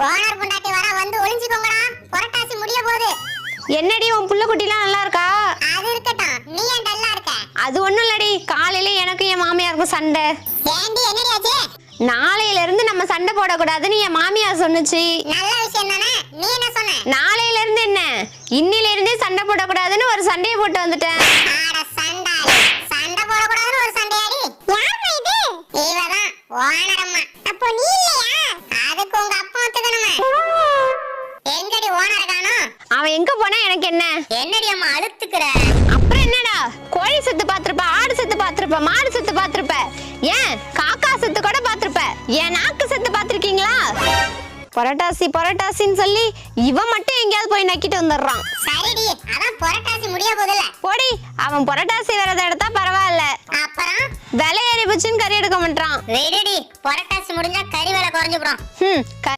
Owner பொண்டாட்டி வர வந்து ஒளிஞ்சுக்கோங்கடா, புரட்டாசி முடிய போகுது. என்னடி உன் புள்ள குட்டிலாம் நல்லா இருக்கா? அது இருக்கட்டும், நீ ஏன் டல்லா இருக்க? அது ஒண்ணும் இல்லடி, காலையில எனக்கும் என் மாமியாருக்கும் சண்டை. ஏண்டி என்னடி ஆச்சு? நாளையில இருந்து நம்ம சண்டை போடக்கூடாதுன்னு என் மாமியார் சொன்னுச்சு. நல்ல விஷயம் தானே, நீ என்ன சொன்ன? நாளையில இருந்து என்ன, இன்னில இருந்தே சண்டை போடக்கூடாதுன்னு ஒரு சண்டையை போட்டு வந்துட்டேன். ஆட சண்டாளி, சண்டை போடக்கூடாதுன்னு ஒரு சண்டையாடி? யாரா இது? இவதான் ஓனர் அம்மா. அப்போ நீ இல்லையா? அதுக்கு உங்க அப்பா ஒத்துக்கணுமே. எங்கடி ஓனர் காணோம்? அவன் எங்க போனா எனக்கு என்ன? என்னடி அம்மா அழுத்துக்கிற? அப்புறம் என்னடா, கோழி செத்து பாத்திருப்ப, ஆடு செத்து பாத்திருப்ப, மாடு செத்து பாத்திருப்ப, ஏன் காக்கா செத்து கூட பாத்திருப்ப, ஏன் நாக்கு செத்து பாத்திருக்கீங்களா? புரட்டாசி புரட்டாசின்னு சொல்லி இவன் மட்டும் எங்கேயாவது போய் நக்கிட்டு வந்துடுறான். சரிடி, அதான் புரட்டாசி முடிய போகுதுல. போடி, அவன் புரட்டாசி விரதம் எடுத்தா பரவாயில்ல, அப்புறம் விலை ஏறி போச்சுன்னு கறி எடுக்க மாட்டான். விடுடி, புரட்டாசி முடிஞ்சா கறி விலை குறைஞ்சு போடும்.